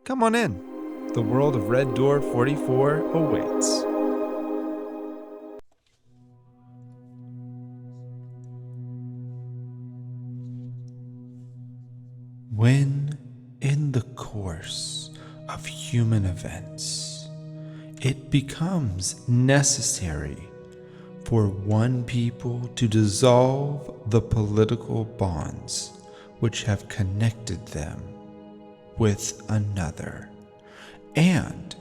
Come on in. The world of Red Door 44 awaits. When, in the course of human events, it becomes necessary for one people to dissolve the political bonds which have connected them with another, and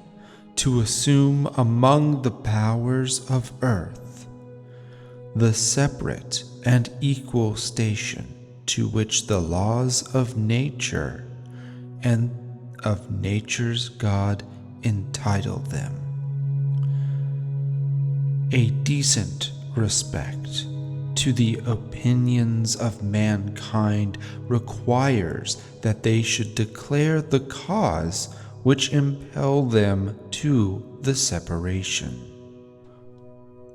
to assume among the powers of earth the separate and equal station to which the laws of nature and of nature's God entitle them. A decent respect to the opinions of mankind requires that they should declare the cause which impel them to the separation.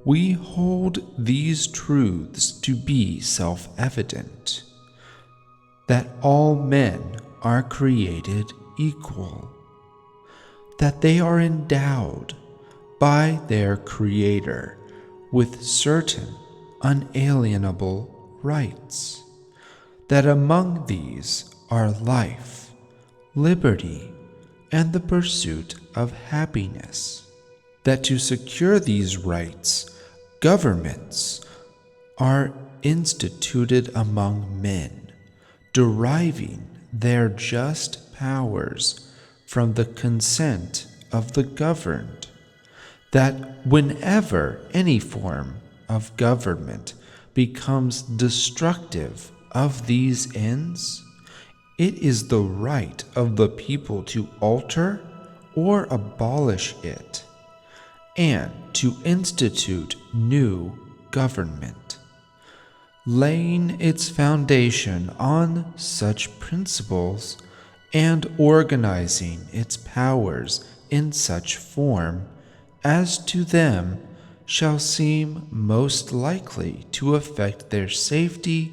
We hold these truths to be self-evident, that all men are created equal, that they are endowed by their Creator with certain unalienable rights, that among these are life, liberty, and the pursuit of happiness, that to secure these rights, governments are instituted among men, deriving their just powers from the consent of the governed, that whenever any form of government becomes destructive of these ends, it is the right of the people to alter or abolish it, and to institute new government, laying its foundation on such principles and organizing its powers in such form as to them shall seem most likely to affect their safety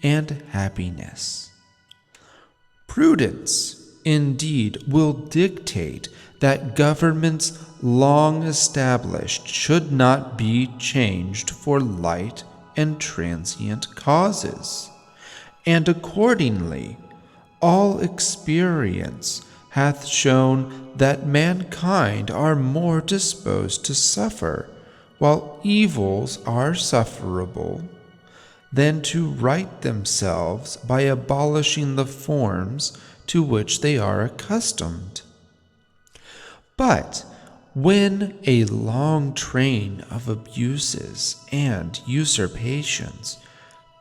and happiness. Prudence, indeed, will dictate that governments long established should not be changed for light and transient causes, and accordingly all experience hath shown that mankind are more disposed to suffer, while evils are sufferable, than to right themselves by abolishing the forms to which they are accustomed. But when a long train of abuses and usurpations,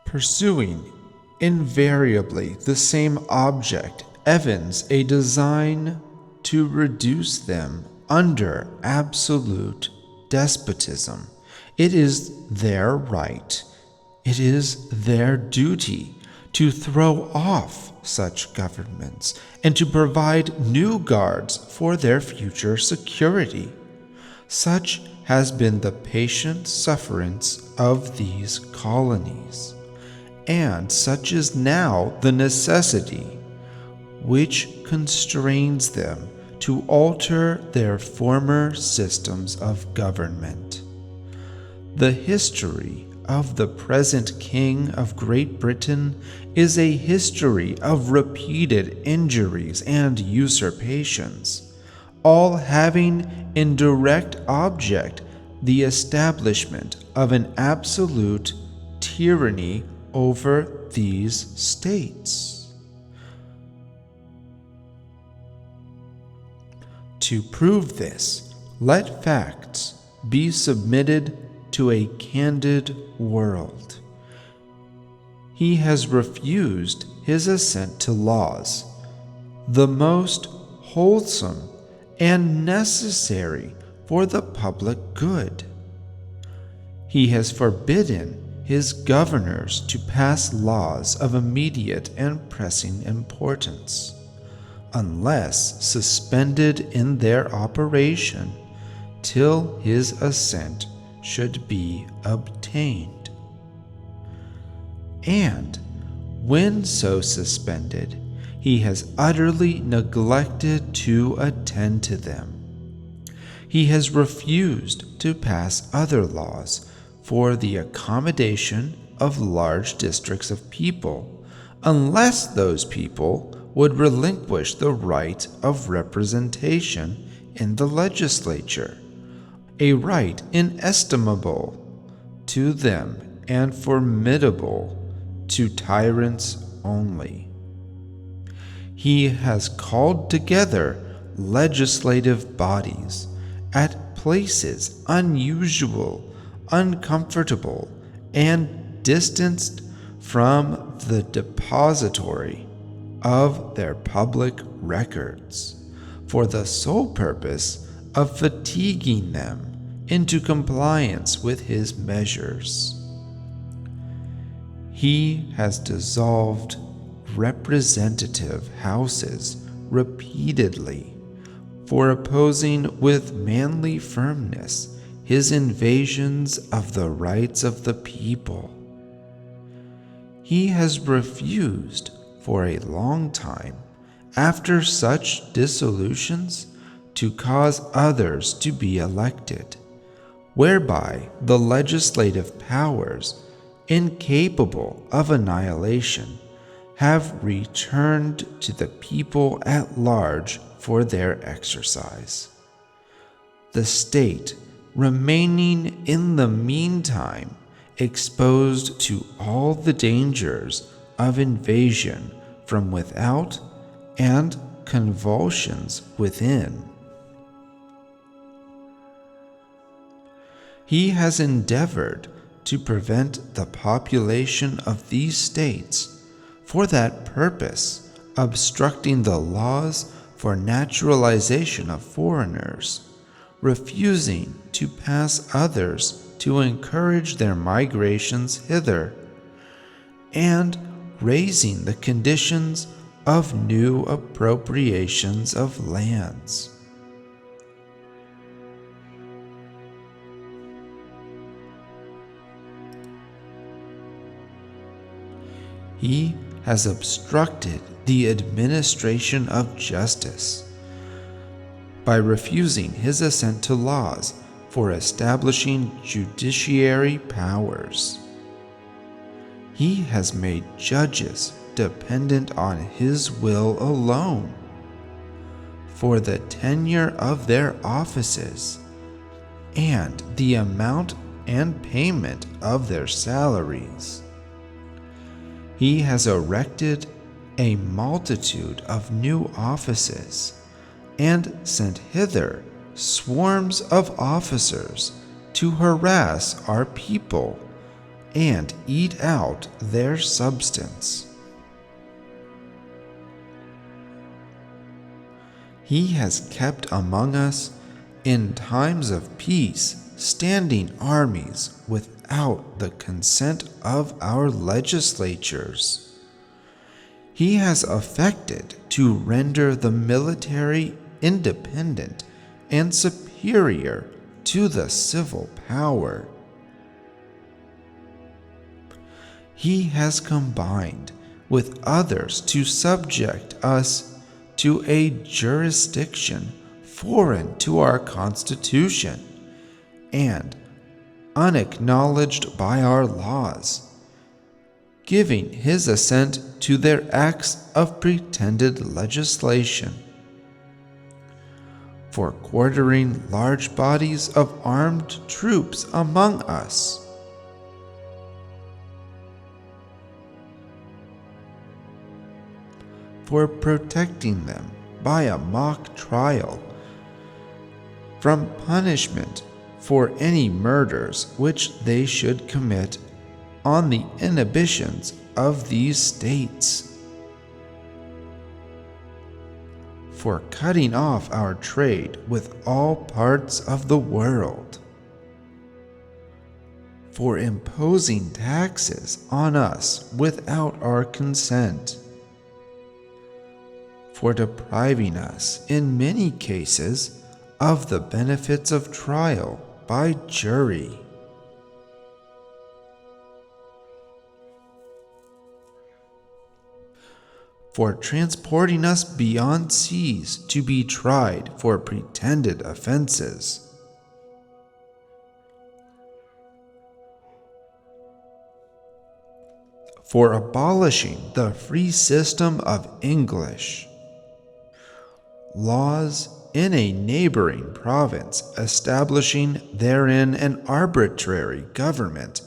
pursuing invariably the same object, evince a design to reduce them under absolute despotism, it is their right, it is their duty to throw off such governments and to provide new guards for their future security. Such has been the patient sufferance of these colonies, and such is now the necessity which constrains them to alter their former systems of government. The history of the present King of Great Britain is a history of repeated injuries and usurpations, all having in direct object the establishment of an absolute tyranny over these states. To prove this, let facts be submitted to a candid world. He has refused his assent to laws, the most wholesome and necessary for the public good. He has forbidden his governors to pass laws of immediate and pressing importance, unless suspended in their operation till his assent should be obtained. And when so suspended, he has utterly neglected to attend to them. He has refused to pass other laws for the accommodation of large districts of people, unless those people would relinquish the right of representation in the legislature, a right inestimable to them and formidable to tyrants only. He has called together legislative bodies at places unusual, uncomfortable, and distanced from the depository of their public records, for the sole purpose of fatiguing them into compliance with his measures. He has dissolved representative houses repeatedly for opposing with manly firmness his invasions of the rights of the people. He has refused for a long time, after such dissolutions, to cause others to be elected, whereby the legislative powers, incapable of annihilation, have returned to the people at large for their exercise. The state remaining in the meantime exposed to all the dangers of invasion from without and convulsions within. He has endeavored to prevent the population of these states, for that purpose, obstructing the laws for naturalization of foreigners, refusing to pass others to encourage their migrations hither, and raising the conditions of new appropriations of lands. He has obstructed the administration of justice by refusing his assent to laws for establishing judiciary powers. He has made judges dependent on his will alone for the tenure of their offices and the amount and payment of their salaries. He has erected a multitude of new offices and sent hither swarms of officers to harass our people and eat out their substance. He has kept among us in times of peace standing armies without the consent of our legislatures. He has affected to render the military independent and superior to the civil power. He has combined with others to subject us to a jurisdiction foreign to our Constitution and unacknowledged by our laws, giving his assent to their acts of pretended legislation, for quartering large bodies of armed troops among us, for protecting them by a mock trial from punishment for any murders which they should commit on the inhibitions of these states, for cutting off our trade with all parts of the world, for imposing taxes on us without our consent, for depriving us in many cases of the benefits of trial by jury, for transporting us beyond seas to be tried for pretended offenses, for abolishing the free system of English, laws in a neighboring province establishing therein an arbitrary government,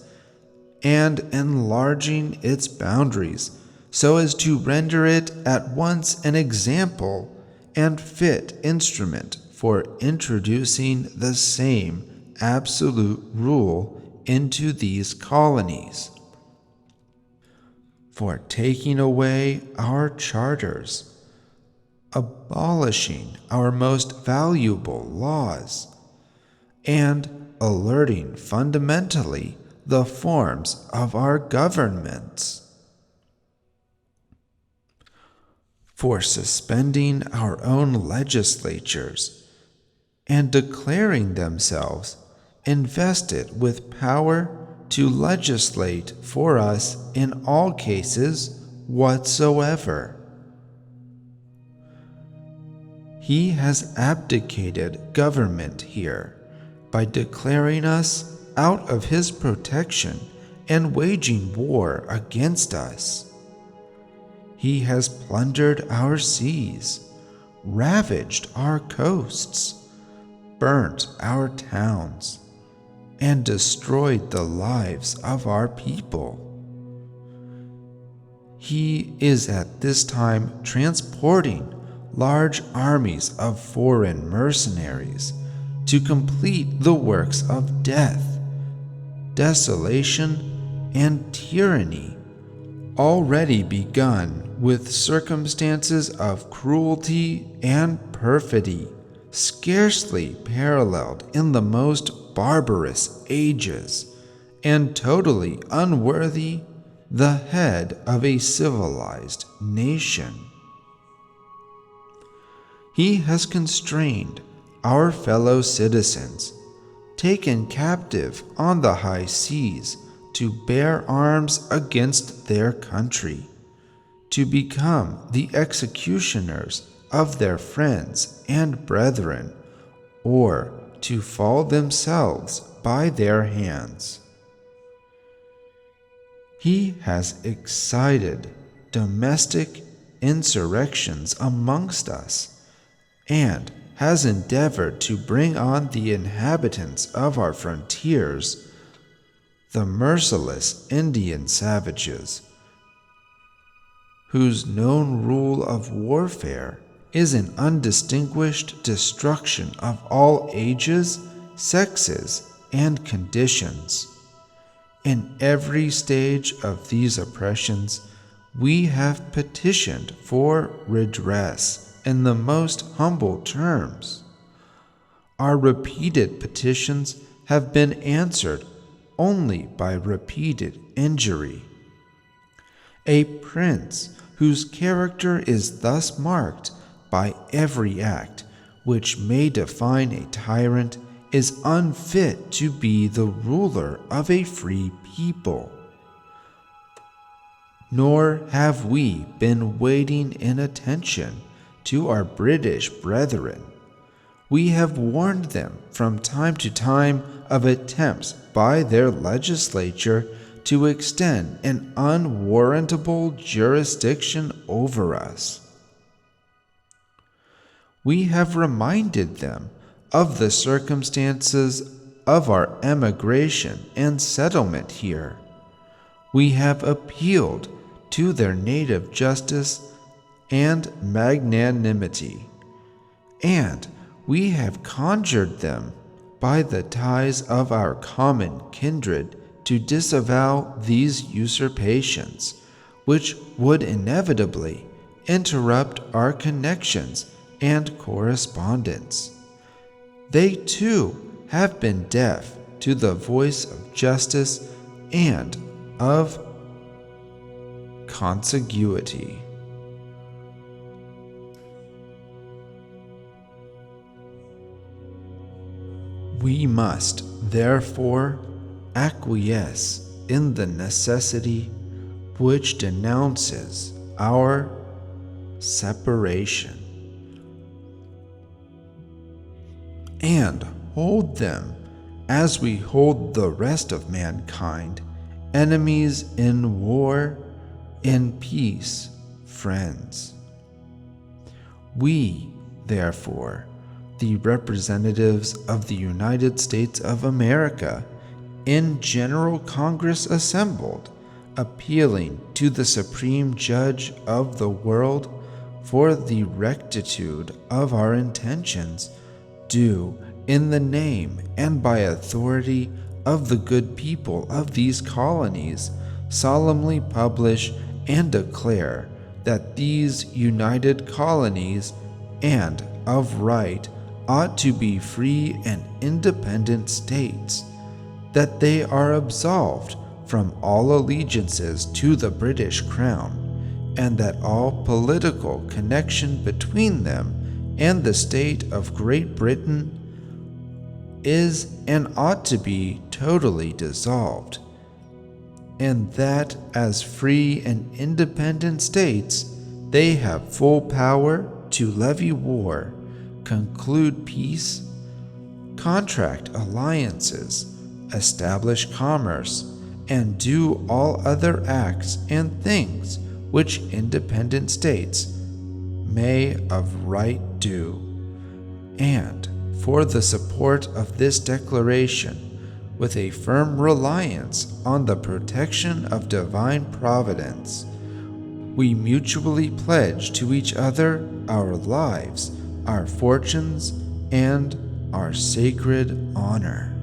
and enlarging its boundaries so as to render it at once an example and fit instrument for introducing the same absolute rule into these colonies, for taking away our charters, abolishing our most valuable laws, and alerting fundamentally the forms of our governments, for suspending our own legislatures and declaring themselves invested with power to legislate for us in all cases whatsoever. He has abdicated government here by declaring us out of his protection and waging war against us. He has plundered our seas, ravaged our coasts, burnt our towns, and destroyed the lives of our people. He is at this time transporting large armies of foreign mercenaries to complete the works of death, desolation, and tyranny, already begun with circumstances of cruelty and perfidy scarcely paralleled in the most barbarous ages, and totally unworthy the head of a civilized nation. He has constrained our fellow citizens, taken captive on the high seas, to bear arms against their country, to become the executioners of their friends and brethren, or to fall themselves by their hands. He has excited domestic insurrections amongst us, and has endeavored to bring on the inhabitants of our frontiers, the merciless Indian savages, whose known rule of warfare is an undistinguished destruction of all ages, sexes, and conditions. In every stage of these oppressions, we have petitioned for redress in the most humble terms. Our repeated petitions have been answered only by repeated injury. A prince whose character is thus marked by every act which may define a tyrant is unfit to be the ruler of a free people. Nor have we been waiting in attention to our British brethren. We have warned them from time to time of attempts by their legislature to extend an unwarrantable jurisdiction over us. We have reminded them of the circumstances of our emigration and settlement here. We have appealed to their native justice and magnanimity, and we have conjured them by the ties of our common kindred to disavow these usurpations, which would inevitably interrupt our connections and correspondence. They too have been deaf to the voice of justice and of contiguity. We must, therefore, acquiesce in the necessity which denounces our separation, and hold them as we hold the rest of mankind, enemies in war, in peace, friends. We, therefore, the representatives of the United States of America, in General Congress assembled, appealing to the Supreme Judge of the world for the rectitude of our intentions, do, in the name and by authority of the good people of these colonies, solemnly publish and declare that these united colonies, and of right, ought to be free and independent states, that they are absolved from all allegiances to the British Crown, and that all political connection between them and the state of Great Britain is and ought to be totally dissolved, and that as free and independent states they have full power to levy war, conclude peace, contract alliances, establish commerce, and do all other acts and things which independent states may of right do. And for the support of this declaration, with a firm reliance on the protection of divine providence, we mutually pledge to each other our lives, our fortunes, and our sacred honor.